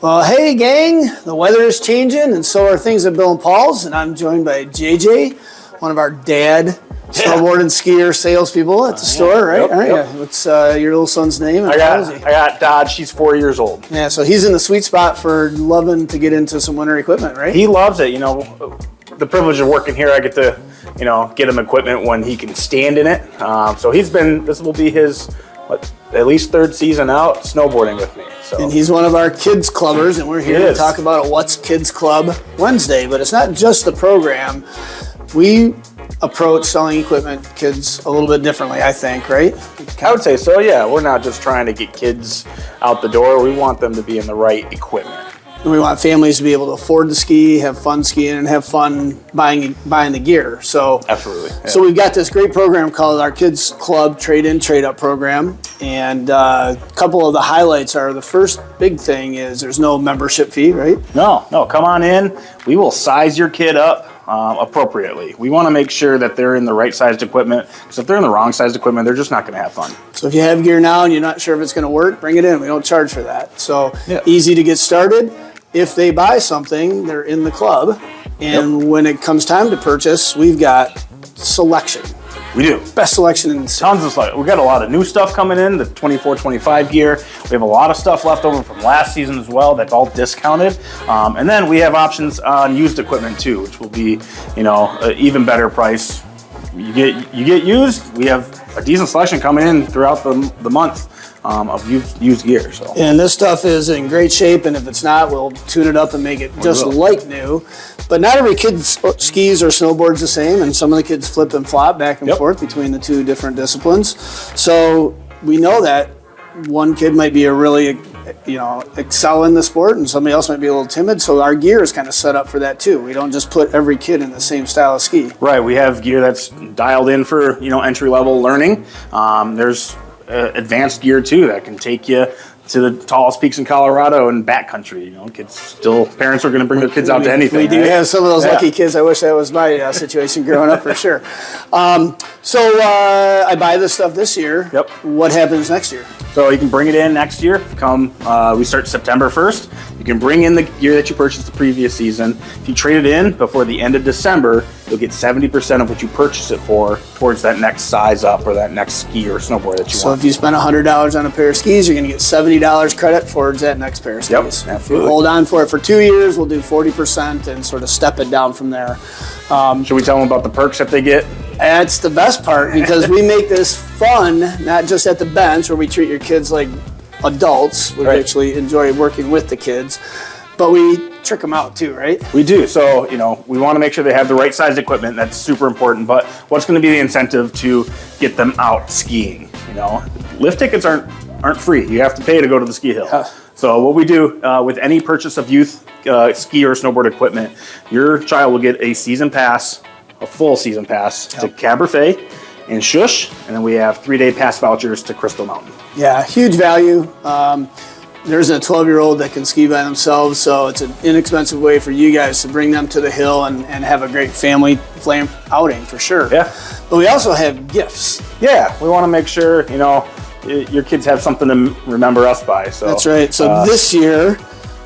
Well, hey gang, the weather is changing and so are things at Bill and Paul's, and I'm joined by JJ, one of our dad snowboard and skier salespeople at the store, right? Yep. What's your little son's name? I got Dodge. She's 4 years old. Yeah, so he's in the sweet spot for loving to get into some winter equipment, right? He loves it. You know, the privilege of working here, I get to, get him equipment when he can stand in it. So this will be his, at least third season out snowboarding with me. So. And he's one of our kids clubbers, and we're here to talk about What's Kids Club Wednesday. But it's not just the program. We approach selling equipment to kids a little bit differently, I think, right? I would say so, yeah. We're not just trying to get kids out the door. We want them to be in the right equipment. And we want families to be able to afford to ski, have fun skiing, and have fun buying the gear. So absolutely. Yeah. So we've got this great program called our Kids Club Trade-In, Trade-Up program. And a couple of the highlights are, the first big thing is there's no membership fee, right? No, come on in. We will size your kid up appropriately. We want to make sure that they're in the right sized equipment, because if they're in the wrong sized equipment, they're just not going to have fun. So if you have gear now and you're not sure if it's going to work, bring it in. We don't charge for that. So easy to get started. If they buy something, they're in the club. And when it comes time to purchase, we've got selection. We do. Best selection in the city. Tons of stuff. We've got a lot of new stuff coming in, the 24-25 gear. We have a lot of stuff left over from last season as well that's all discounted. And then we have options on used equipment too, which will be, an even better price. You get used. We have a decent selection coming in throughout the month of used gear. So. And this stuff is in great shape, and if it's not, we'll tune it up and make it just like new. But not every kid skis or snowboards the same, and some of the kids flip and flop back and forth between the two different disciplines. So we know that one kid might be a really, excel in the sport, and somebody else might be a little timid. So our gear is kind of set up for that too. We don't just put every kid in the same style of ski. Right. We have gear that's dialed in for entry level learning. There's advanced gear too that can take you to the tallest peaks in Colorado and backcountry. Parents are going to bring their kids out to anything. We do have some of those lucky kids. I wish that was my situation growing up for sure. So I buy this stuff this year. Yep. What happens next year? So you can bring it in next year. We start September 1st. You can bring in the gear that you purchased the previous season. If you trade it in before the end of December, you'll get 70% of what you purchased it for towards that next size up or that next ski or snowboard that you want. So if you spend $100 on a pair of skis, you're going to get $70 credit towards that next pair of skis. Yep, absolutely. If you hold on for it for 2 years, we'll do 40% and sort of step it down from there. Should we tell them about the perks that they get? That's the best part, because we make this fun, not just at the bench where we treat your kids like adults. We actually enjoy working with the kids, but we trick them out too, right? We do. So, we want to make sure they have the right sized equipment. That's super important. But what's going to be the incentive to get them out skiing? Lift tickets aren't free. You have to pay to go to the ski hill. So what we do with any purchase of youth ski or snowboard equipment, your child will get a season pass, a full season pass to Cabernet and Shush, and then we have 3-day pass vouchers to Crystal Mountain. Yeah, huge value. There's a 12-year-old that can ski by themselves, so it's an inexpensive way for you guys to bring them to the hill and have a great family flame outing for sure. Yeah. But we also have gifts. Yeah, we want to make sure, your kids have something to remember us by. So that's right. So this year,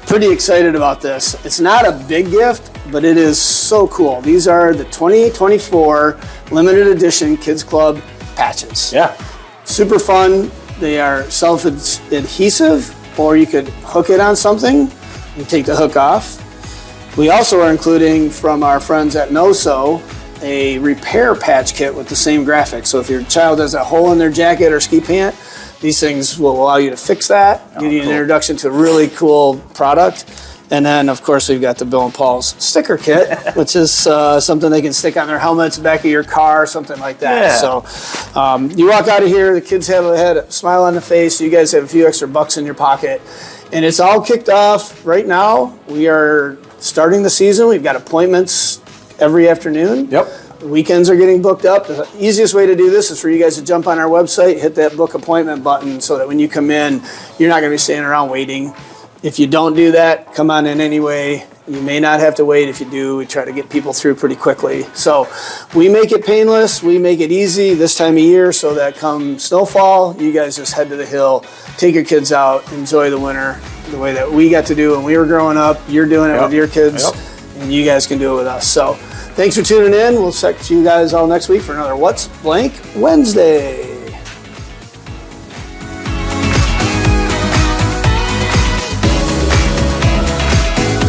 pretty excited about this. It's not a big gift, but it is so cool. These are the 2024 limited edition Kids Club patches. Yeah. Super fun. They are self-adhesive, or you could hook it on something and take the hook off. We also are including, from our friends at NoSo, a repair patch kit with the same graphics. So if your child has a hole in their jacket or ski pant, these things will allow you to fix that, give you an introduction to a really cool product. And then, of course, we've got the Bill and Paul's sticker kit, which is something they can stick on their helmets, back of your car, something like that. Yeah. So you walk out of here, the kids have a smile on the face, you guys have a few extra bucks in your pocket, and it's all kicked off right now. We are starting the season. We've got appointments every afternoon. Yep. The weekends are getting booked up. The easiest way to do this is for you guys to jump on our website, hit that book appointment button, so that when you come in, you're not going to be standing around waiting. If you don't do that, come on in anyway. You may not have to wait. If you do, we try to get people through pretty quickly. So we make it painless. We make it easy this time of year, so that come snowfall, you guys just head to the hill, take your kids out, enjoy the winter, the way that we got to do when we were growing up. You're doing it with your kids, Yep. and you guys can do it with us. So thanks for tuning in. We'll check you guys all next week for another What's Blank Wednesday.